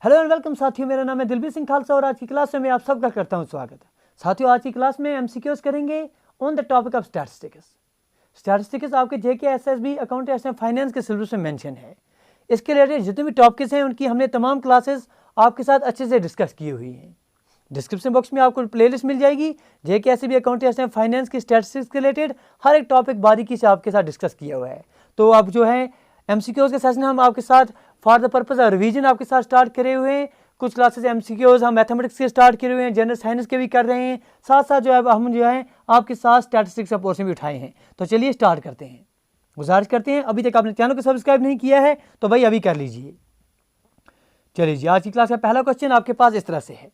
Hello and welcome साथियों, मेरा नाम है दिलबीर सिंह खालसा और आज की क्लास में मैं आप सबका करता हूं स्वागत। साथियों, आज की क्लास में एमसीक्यूज करेंगे on the topic of statistics. Statistics आपके JK SSB accountants and finance के सिलेबस में मेंशन है। इसके रिलेटेड जितने भी टॉपिक्स हैं उनकी हमने तमाम क्लासेस आपके साथ अच्छे से डिस्कस की हुई हैं। डिस्क्रिप्शन बॉक्स में आपको प्लेलिस्ट मिल जाएगी। जेके एसएसबी अकाउंटेंट्स एंड फाइनेंस की स्टैटिस्टिक्स के रिलेटेड हर एक टॉपिक बारीकी से आपके साथ डिस्कस किया हुआ है। तो अब जो है एमसीक्यूज के सेशन हम आपके साथ for the purpose of revision आपके साथ स्टार्ट करे हुए हैं। कुछ क्लासेस एमसीक्यूज हम मैथमेटिक्स के स्टार्ट किए हुए हैं, जनरल साइंस के भी कर रहे हैं, साथ साथ जो है हम जो है आपके साथ स्टैटिस्टिक्स का पोर्शन भी उठाए हैं। तो चलिए स्टार्ट करते हैं। गुजारिश करते हैं, अभी तक आपने चैनल को सब्सक्राइब नहीं किया है तो भाई अभी कर लीजिए। चलिए जी, आज की क्लास का पहला क्वेश्चन आपके पास इस तरह से है।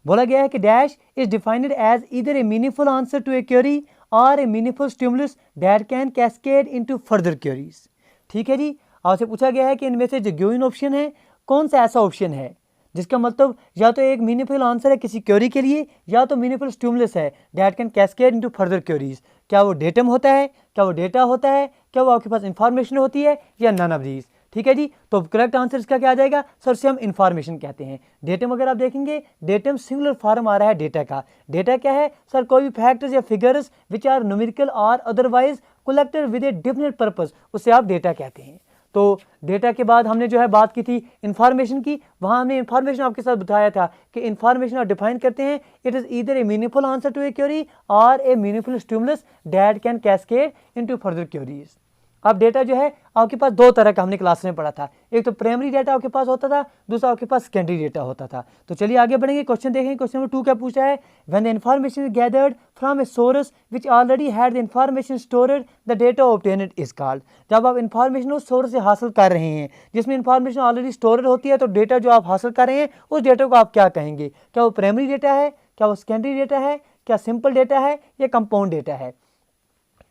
बोला गया है कि dash is defined as either a meaningful answer to a query or a meaningful stimulus that can cascade into further queries. ठीक है जी, आपसे पूछा गया है कि इनमें से जो गिवन ऑप्शन है कौन सा ऐसा ऑप्शन है जिसका मतलब या तो एक मीनिंगफुल आंसर है किसी क्वेरी के लिए या तो मीनिंगफुल स्टिमुलस है that can cascade into further queries. क्या वो डेटम होता है, क्या वो डेटा होता है, क्या वो आपके पास इंफॉर्मेशन होती है या नन ऑफ दीज। ठीक है जी, तो करेक्ट आंसर इसका क्या आ जाएगा सर, से हम इंफॉर्मेशन कहते हैं। डेटम अगर आप देखेंगे, डेटम सिंगुलर फॉर्म आ रहा है डेटा का। डेटा क्या है सर, कोई भी फैक्टर्स या फिगर्स विच आर न्यूमेरिकल और otherwise collected with a definite purpose, उसे आप डेटा कहते हैं। तो डेटा के बाद हमने जो है बात की थी इन्फॉर्मेशन की। वहाँ हमने इन्फॉर्मेशन आपके साथ बताया था कि इन्फॉर्मेशन आप डिफाइन करते हैं, it is either a meaningful answer to a query or a meaningful stimulus that can cascade into further queries. अब डेटा जो है आपके पास दो तरह का हमने क्लास में पढ़ा था। एक तो प्राइमरी डेटा आपके पास होता था, दूसरा आपके पास सेकेंडरी डेटा होता था। तो चलिए आगे बढ़ेंगे, क्वेश्चन देखेंगे। क्वेश्चन नंबर 2 क्या पूछा है, when the information is gathered from a source which already had the information stored the data obtained is called. जब आप इन्फॉर्मेशन उस सोर्स से हासिल कर रहे हैं जिसमें इन्फॉर्मेशन ऑलरेडी स्टोर्ड होती है, तो डेटा जो आप हासिल कर रहे हैं उस डेटा को आप क्या कहेंगे? क्या वो प्राइमरी डेटा है, क्या वो सेकेंडरी डेटा है, क्या सिंपल डेटा है या कंपाउंड डेटा है?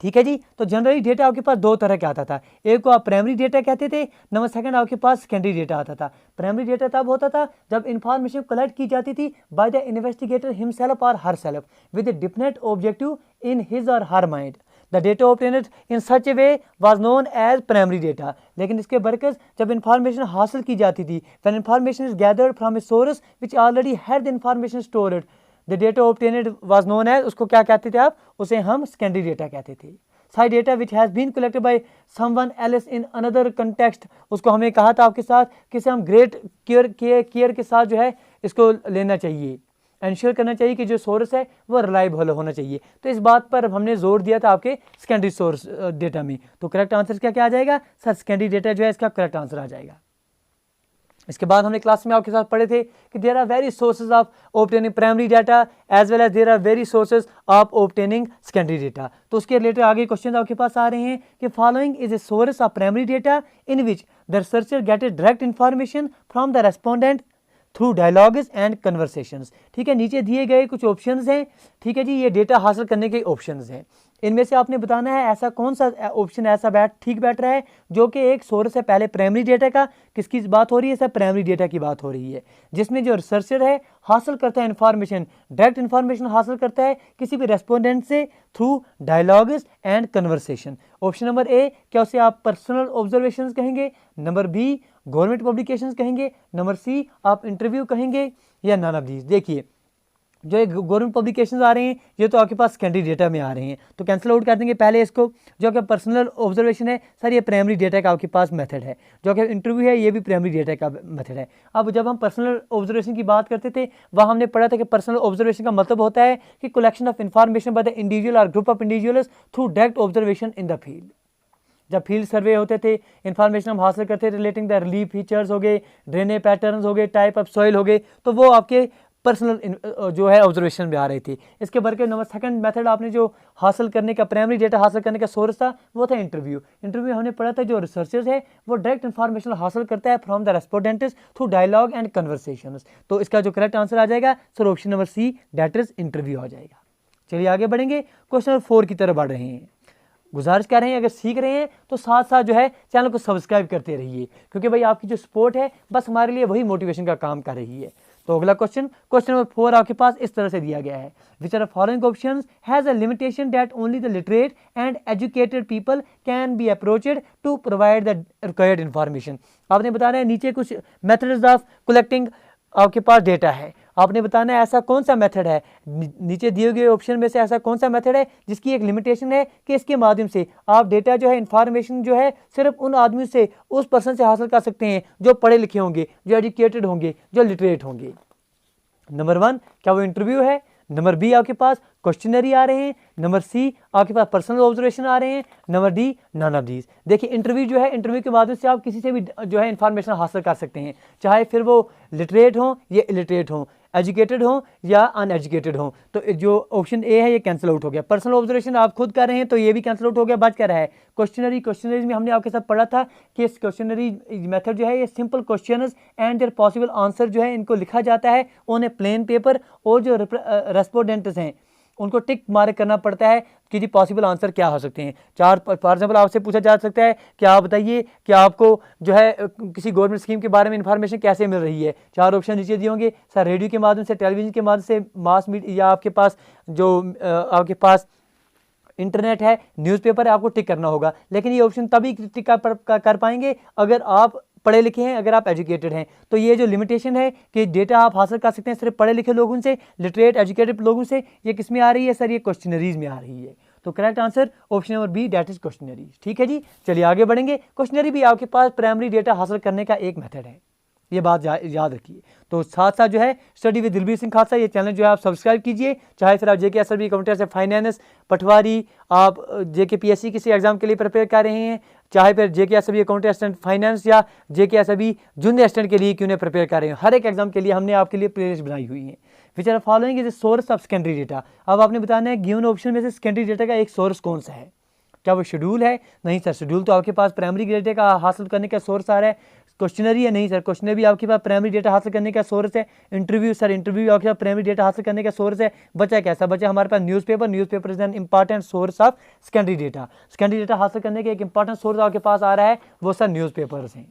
ठीक है जी, तो जनरली डेटा आपके पास दो तरह का आता था। एक को आप प्राइमरी डेटा कहते थे, नंबर सेकंड आपके पास सेकेंडरी डेटा आता था। प्राइमरी डेटा तब होता था जब इंफॉर्मेशन कलेक्ट की जाती थी by the investigator himself or herself with a definite objective in his or her mind. The data obtained in such a way was known as primary data. लेकिन इसके बरकस जब इंफॉर्मेशन हासिल की जाती थी, when information is gathered from a source which already had the information stored, the data obtained was known as, उसको क्या कहते थे आप? उसे हम सेकेंडरी डेटा कहते थे। Side data which has been collected by someone else in another context, उसको हमें कहा था आपके साथ कि इसे हम ग्रेट केयर के साथ जो है इसको लेना चाहिए, इंश्योर करना चाहिए कि जो सोर्स है वो रिलायबल होना चाहिए। तो इस बात पर हमने जोर दिया था आपके सेकेंडरी सोर्स डेटा में। तो करेक्ट आंसर क्या आ जाएगा सर? सेकेंडरी डेटा जो है इसका करेक्ट आंसर आ जाएगा। इसके बाद हमने क्लास में आपके साथ पढ़े थे कि there are very sources of obtaining primary data as well as there are very sources of obtaining secondary data. तो उसके रिलेटेड आगे क्वेश्चन आपके पास आ रहे हैं कि following is a source of primary data in which the researcher gate A direct information from the respondent through dialogues and conversations. ठीक है, नीचे दिए गए कुछ ऑप्शंस हैं। ठीक है जी, ये डेटा हासिल करने के ऑप्शंस हैं। इनमें से आपने बताना है ऐसा कौन सा ऑप्शन ऐसा ठीक बैठ रहा है जो कि एक सोर्स है पहले प्राइमरी डेटा का। किसकी बात हो रही है सर? प्राइमरी डेटा की बात हो रही है, जिसमें जो रिसर्चर है हासिल करता है इन्फॉर्मेशन, डायरेक्ट इन्फॉर्मेशन हासिल करता है किसी भी रेस्पोंडेंट से through dialogues and conversation. Option number A, क्या उसे आप पर्सनल ऑब्जर्वेशन कहेंगे? नंबर बी, गवर्नमेंट पब्लिकेशंस कहेंगे? नंबर सी, आप इंटरव्यू कहेंगे या नन ऑफ दीज? देखिए, जो एक गवर्नमेंट पब्लिकेशंस आ रहे हैं ये तो आपके पास सेकेंडरी डेटा में आ रहे हैं, तो कैंसिल आउट कर देंगे पहले इसको। जो कि पर्सनल ऑब्जर्वेशन है सर, ये प्राइमरी डेटा का आपके पास मेथड है। जो कि इंटरव्यू है ये भी प्राइमरी डेटा का मेथड है। अब जब हम पर्सनल ऑब्जर्वेशन की बात करते थे वहाँ हमने पढ़ा था कि पर्सनल ऑब्जर्वेशन का मतलब होता है कि collection of information by the individual or group of individuals through direct observation in the field. जब फील्ड सर्वे होते थे, इन्फॉर्मेशन हम हासिल करते थे रिलेटिंग द रिलीफ फीचर्स हो गए, ड्रेनेज पैटर्न्स हो गए, टाइप ऑफ सॉइल हो गए, तो वो आपके पर्सनल जो है ऑब्जर्वेशन में आ रही थी। इसके बल्कि नंबर सेकंड मेथड आपने जो हासिल करने का प्राइमरी डेटा हासिल करने का सोर्स था वो था इंटरव्यू। इंटरव्यू हमने पढ़ा था जो रिसर्चर्स है वो डायरेक्ट इन्फॉर्मेशन हासिल करता है from the respondents through dialogue and conversations. तो इसका जो करेक्ट आंसर आ जाएगा sir option number C, that is interview आ जाएगा। चलिए आगे बढ़ेंगे, क्वेश्चन नंबर 4 की तरफ बढ़ रहे हैं। गुजारिश कर रहे हैं, अगर सीख रहे हैं तो साथ साथ जो है चैनल को सब्सक्राइब करते रहिए, क्योंकि भाई आपकी जो सपोर्ट है बस हमारे लिए वही मोटिवेशन का काम कर रही है। तो अगला क्वेश्चन नंबर 4 आपके पास इस तरह से दिया गया है, which are following options has a limitation that only the literate and educated people can be approached to provide the required information. आपने बताना है नीचे कुछ मेथड्स ऑफ कलेक्टिंग आपके पास डेटा है, आपने बताना है ऐसा कौन सा मेथड है, नीचे दिए गए ऑप्शन में से ऐसा कौन सा मेथड है जिसकी एक लिमिटेशन है कि इसके माध्यम से आप डेटा जो है इन्फॉर्मेशन जो है सिर्फ उन आदमियों से, उस पर्सन से हासिल कर सकते हैं जो पढ़े लिखे होंगे, जो एजुकेटेड होंगे, जो लिटरेट होंगे। नंबर 1 क्या वो इंटरव्यू है, नंबर बी आपके पास क्वेश्चनरी आ रहे हैं, नंबर सी आपके पास पर्सनल ऑब्जर्वेशन आ रहे हैं, number D none of these. देखिए इंटरव्यू जो है, इंटरव्यू के माध्यम से आप किसी से भी जो है इन्फॉर्मेशन हासिल कर सकते हैं, चाहे फिर वो लिटरेट हो या इलिटरेट हो, एजुकेटेड हो या अनएजुकेटेड हो। तो जो ऑप्शन ए है ये कैंसिल आउट हो गया। पर्सनल ऑब्जर्वेशन आप खुद कर रहे हैं तो ये भी कैंसिल आउट हो गया, बच कर रहा है क्वेश्चनरीज में हमने आपके साथ पढ़ा था कि इस क्वेश्चनरी मेथड जो है ये simple questions and their possible answer जो है इनको लिखा जाता है ऑन ए प्लेन पेपर, और जो रेस्पोंडेंट्स हैं उनको टिक मार्क करना पड़ता है कि जी पॉसिबल आंसर क्या हो सकते हैं। फॉर एग्जाम्पल आपसे पूछा जा सकता है कि आप बताइए कि आपको जो है किसी गवर्नमेंट स्कीम के बारे में इंफॉर्मेशन कैसे मिल रही है। 4 ऑप्शन नीचे दिए होंगे सर, रेडियो के माध्यम से, टेलीविजन के माध्यम से, मास मीडिया, या आपके पास जो आपके पास इंटरनेट है, न्यूज़पेपर है, आपको टिक करना होगा। लेकिन ये ऑप्शन तभी टिक कर पाएंगे अगर आप पढ़े लिखे हैं, अगर आप एजुकेटेड हैं। तो ये जो लिमिटेशन है कि डेटा आप हासिल कर सकते हैं सिर्फ पढ़े लिखे लोगों से, लिटरेट एजुकेटेड लोगों से, ये किस में आ रही है सर, ये क्वेश्चनरीज में आ रही है। तो correct answer option number B, that is questionnaire. ठीक है जी, चलिए आगे बढ़ेंगे। क्वेश्चनरी भी आपके पास प्राइमरी डेटा हासिल करने का एक मेथड है, ये बात याद रखिए। तो साथ साथ जो है स्टडी विद दिलबीर सिंह खालसा, ये चैनल जो है आप सब्सक्राइब कीजिए, चाहे फिर आप जेके एसएलवी अकाउंटेंट फाइनेंस, पटवारी, आप जेके पीएससी किसी एग्जाम के लिए प्रिपेयर कर रहे हैं, चाहे फिर जेके एसएलवी अकाउंटेंट असिस्टेंट फाइनेंस या जेके एसएलवी जूनियर असिस्टेंट के लिए क्यों नहीं प्रिपेयर कर रहे हैं, हर एक एग्जाम के लिए हमने आपके लिए प्लेलिस्ट बनाई हुई है। Which are following is source of secondary data. अब आपने बताना है गिवन ऑप्शन में से सेकेंडरी डेटा का एक सोर्स कौन सा है। क्या वो शेड्यूल है? नहीं सर, शेड्यूल तो आपके पास प्राइमरी डेटा का हासिल करने का सोर्स आ रहा है। क्वेश्चनरी है? नहीं सर, क्वेश्चनरी भी आपके पास प्राइमरी डेटा हासिल करने का सोर्स है। इंटरव्यू सर, इंटरव्यू आपके पास प्राइमरी डेटा हासिल करने का सोर्स है। बचा कैसा? बचा हमारे पास newspaper is an important source of secondary data. Secondary data हासिल करने का एक इंपॉर्टेंट सोर्स आपके पास आ रहा है, वो सर न्यूज़पेपर्स हैं।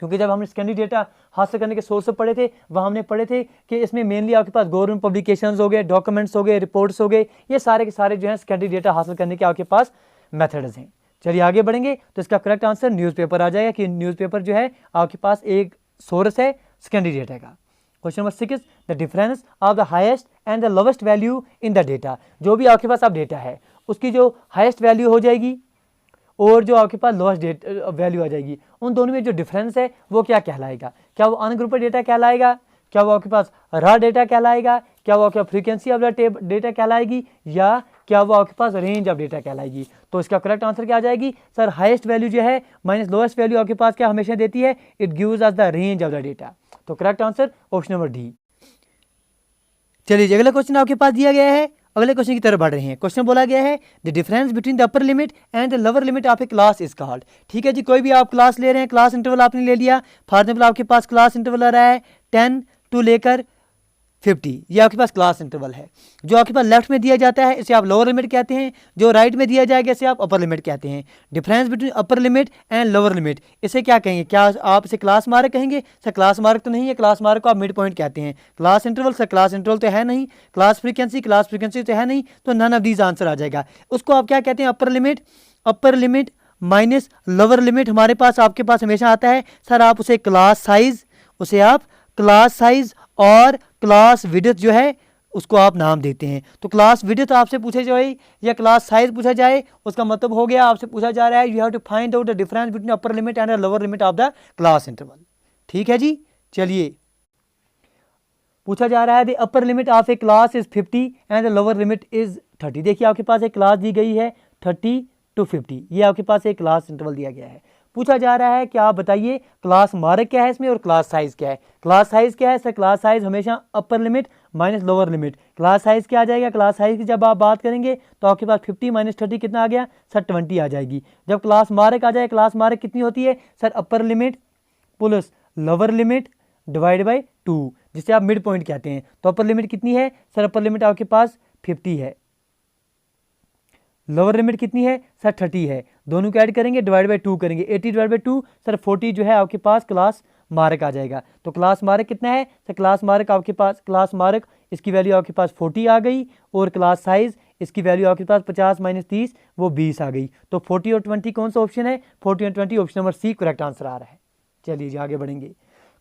क्योंकि जब हमने सेकेंडरी डेटा हासिल करने के सोर्स पढ़े थे, वहाँ हमने पढ़े थे कि इसमें मेनली आपके पास गवर्नमेंट पब्लिकेशंस हो गए, डॉक्यूमेंट्स हो गए, रिपोर्ट्स हो गए, ये सारे के सारे जो हैं सेकेंडरी डेटा हासिल करने के आपके पास मेथड्स हैं। चलिए आगे बढ़ेंगे। तो इसका करेक्ट आंसर न्यूज़पेपर आ जाएगा कि न्यूज़पेपर जो है आपके पास एक सोर्स है सेकेंडरी डेटा का। Question number 6, the difference of the highest and the lowest value in the data. जो भी आपके पास अब डेटा है उसकी जो हाईएस्ट वैल्यू हो जाएगी और जो आपके पास लोएस्ट वैल्यू आ जाएगी, उन दोनों में जो डिफरेंस है वो क्या कहलाएगा? क्या वो अनग्रुपेड डेटा कहलाएगा? क्या वो आपके पास रॉ डेटा कहलाएगा? क्या वो आपके फ्रीक्वेंसी ऑफ द डेटा कहलाएगी? या क्या वो आपके पास रेंज ऑफ डेटा कहलाएगी? तो इसका करेक्ट आंसर क्या आ जाएगी सर? हाईएस्ट वैल्यू जो है माइनस लोएस्ट वैल्यू आपके पास क्या हमेशा देती है? It gives us the range of the data. तो correct answer option number D. चलिए अगला क्वेश्चन आपके पास दिया गया है, अगले क्वेश्चन की तरफ बढ़ रहे हैं। क्वेश्चन बोला गया है the difference between the upper limit and the lower limit of a class is called. ठीक है जी, कोई भी आप क्लास ले रहे हैं, क्लास इंटरवल आपने ले लिया। फॉर एग्जाम्पल आपके पास क्लास इंटरवल आ रहा है 10 टू लेकर 50, ये आपके पास क्लास इंटरवल है। जो आपके पास लेफ्ट में दिया जाता है इसे आप लोअर लिमिट कहते हैं, जो राइट में दिया जाएगा इसे आप अपर लिमिट कहते हैं। Difference between upper limit and lower limit, इसे क्या कहेंगे? क्या आप इसे क्लास मार्क कहेंगे? सर क्लास मार्क तो नहीं है, क्लास मार्क को आप मिड पॉइंट कहते हैं। Class interval sir, class interval तो है नहीं। क्लास फ्रीक्वेंसी तो है नहीं, तो नन ऑफ दीज आंसर आ जाएगा। उसको आप क्या कहते हैं? Upper limit minus lower limit हमारे पास आपके पास हमेशा आता है सर, आप उसे क्लास साइज और क्लास विड्थ जो है उसको आप नाम देते हैं। तो क्लास विड्थ आपसे पूछे जाए या क्लास साइज पूछा जाए, उसका मतलब हो गया आपसे पूछा जा रहा है you have to find out the difference between upper limit and lower limit of the class interval. ठीक है जी, चलिए पूछा जा रहा है the upper limit of a class is 50 and the lower limit is 30। देखिए आपके पास एक क्लास दी गई है 30 टू 50, ये आपके पास एक क्लास इंटरवल दिया गया है। पूछा जा रहा है कि आप बताइए क्लास मार्क क्या है इसमें और क्लास साइज क्या है। क्लास साइज क्या है सर? क्लास साइज हमेशा upper limit minus lower limit. Class size क्या आ जाएगा? क्लास साइज की जब आप बात करेंगे तो आपके पास 50 माइनस 30 कितना आ गया सर? 20 आ जाएगी। जब क्लास मार्क आ जाए, क्लास मार्क कितनी होती है sir? Upper limit plus lower limit divide by 2, जिसे आप मिड पॉइंट कहते हैं। तो अपर लिमिट कितनी है सर? अपर लिमिट आपके पास 50 है। लोअर लिमिट कितनी है सर 30 है, दोनों को ऐड करेंगे डिवाइड बाई 2 करेंगे, 80 डिवाइड बाई 2 सर 40 जो है आपके पास क्लास मार्क आ जाएगा। तो क्लास मार्क कितना है सर, क्लास मार्क आपके पास, क्लास मार्क इसकी वैल्यू आपके पास 40 आ गई, और क्लास साइज इसकी वैल्यू आपके पास 50 माइनस 30 वो 20 आ गई। तो 40 और 20 कौन सा ऑप्शन है, 40 और 20 option number C correct answer आ रहा है। चलिए जी आगे बढ़ेंगे।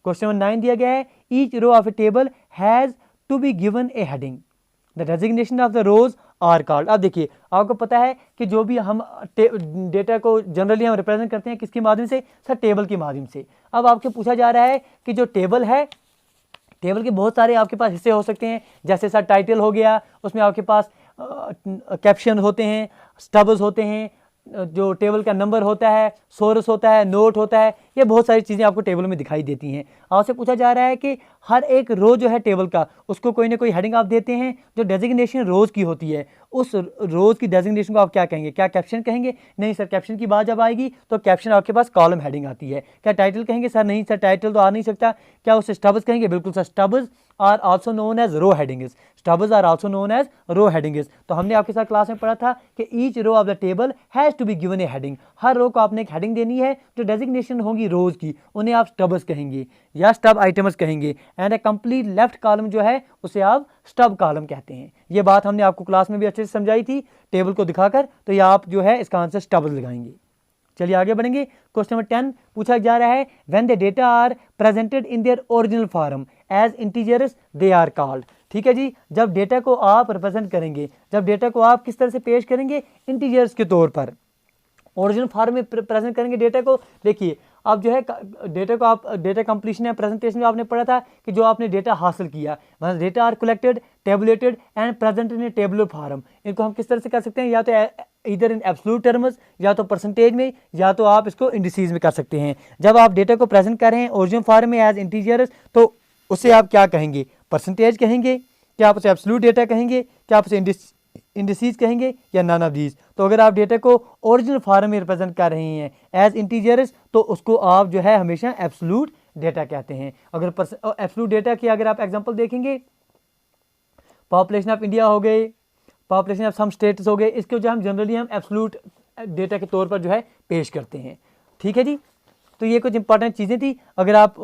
क्वेश्चन नंबर 9 दिया गया है, each row of a table has to be given a heading, the designation of the rows are called. अब देखिए आपको पता है कि जो भी हम डेटा को जनरली हम रिप्रेजेंट करते हैं किसके माध्यम से सर, टेबल के माध्यम से। अब आपके पूछा जा रहा है कि जो टेबल है, टेबल के बहुत सारे आपके पास हिस्से हो सकते हैं, जैसे सर टाइटल हो गया, उसमें आपके पास कैप्शन होते हैं, स्टब्स होते हैं, जो टेबल का नंबर होता है, सोर्स होता है, नोट होता है, ये बहुत सारी चीज़ें आपको टेबल में दिखाई देती हैं। आपसे पूछा जा रहा है कि हर एक रो जो है टेबल का, उसको कोई ना कोई हेडिंग आप देते हैं जो डेजिग्नेशन रोज की होती है, उस रोज की डेजिग्नेशन को आप क्या कहेंगे, क्या कैप्शन कहेंगे? नहीं सर, कैप्शन की बात जब आएगी तो कैप्शन आपके पास कॉलम हेडिंग आती है। क्या टाइटल कहेंगे सर? नहीं सर, टाइटल तो आ नहीं सकता। क्या उसे स्टब्स कहेंगे? बिल्कुल sir, stubs are also known as row headings, stubs are also known as row headings. तो हमने आपके साथ क्लास में पढ़ा था कि each row of the table has to be given a heading, हर रो को आपने एक हेडिंग देनी है जो डेजिग्नेशन होगी रोज की, उन्हें आप स्टब्स कहेंगे या स्टब आइटम्स कहेंगे, and A complete left column जो है उसे आप स्टब कॉलम कहते हैं। ये बात हमने आपको क्लास में भी अच्छे से समझाई थी टेबल को दिखाकर, तो ये आप जो है इसका आंसर स्टब्स लगाएंगे। चलिए आगे बढ़ेंगे। क्वेश्चन नंबर 10 पूछा जा रहा है, when the data are presented in their original form as integers they are called. ठीक है जी, जब डेटा को आप रिप्रेजेंट करेंगे, जब डेटा को आप किस तरह से पेश करेंगे, इंटीजर्स के तौर पर, ओरिजिनल फॉर्म में प्रेजेंट करेंगे डेटा को। देखिए अब जो है डेटा को आप, डेटा कंप्लीशन या प्रेजेंटेशन में आपने पढ़ा था कि जो आपने डेटा हासिल किया, मतलब data are collected, tabulated and presented in tabular form, इनको हम किस तरह से कर सकते हैं, या तो इधर इन एब्सोल्यूट टर्म्स, या तो परसेंटेज में, या तो आप इसको इंडिसीज में कर सकते हैं। जब आप डेटा को प्रेजेंट कर रहे हैं ओरिजिनल फॉर्म में एज इंटीजर्स, तो उसे आप क्या कहेंगे, परसेंटेज कहेंगे, क्या आप उसे एब्सोल्यूट डेटा कहेंगे, क्या आप उसे इंडिसीज कहेंगे, या नन ऑफ दीज। तो अगर आप डेटा को ओरिजिनल फॉर्म में रिप्रेजेंट कर रहे हैं एज इंटीजर्स, तो उसको आप जो है हमेशा एब्सोल्यूट डेटा कहते हैं। अगर एब्सोल्यूट डेटा की अगर आप एग्जांपल देखेंगे, पॉपुलेशन ऑफ इंडिया हो गए, पॉपुलेशन ऑफ सम स्टेट्स हो गए, इसको जो हम जनरली हम एब्सोल्यूट डेटा के तौर पर जो है पेश करते हैं। ठीक है जी, तो ये कुछ इंपॉर्टेंट चीज़ें थी। अगर आप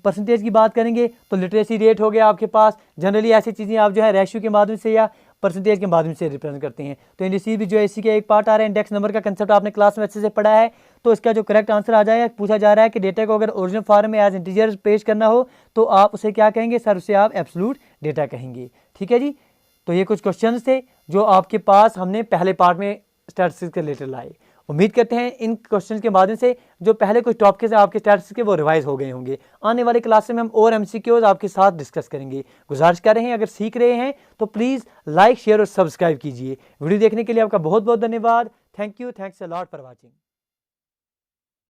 परसेंटेज की बात करेंगे तो लिटरेसी रेट हो गया आपके पास, जनरली ऐसी चीज़ें आप जो है रेशियो के माध्यम से या परसेंटेज के माध्यम से रिप्रेजेंट करते हैं। तो इंडिसेस भी जो है इसी का एक पार्ट आ रहा है। इंडेक्स नंबर का कंसेप्ट आपने क्लास में अच्छे से पढ़ा है। तो इसका जो करेक्ट आंसर आ जाएगा, पूछा जा रहा है कि डेटा को अगर ओरिजिनल फॉर्म में एज इंटीजर पेश करना हो तो आप उसे क्या कहेंगे सर, उसे आप एब्सोल्यूट डेटा कहेंगे। ठीक है जी, तो ये कुछ क्वेश्चंस थे जो आपके पास हमने पहले पार्ट में स्टैटिस्टिक्स के रिलेटेड लाए। उम्मीद करते हैं इन क्वेश्चंस के माध्यम से जो पहले कुछ टॉपिक्स हैं आपके स्टैटिस्टिक्स के वो रिवाइज हो गए होंगे। आने वाले क्लास में हम और एमसीक्यूज आपके साथ डिस्कस करेंगे। गुजारिश कर रहे हैं अगर सीख रहे हैं तो प्लीज़ लाइक, शेयर और सब्सक्राइब कीजिए। वीडियो देखने के लिए आपका बहुत बहुत धन्यवाद। Thank you, thanks a lot for watching.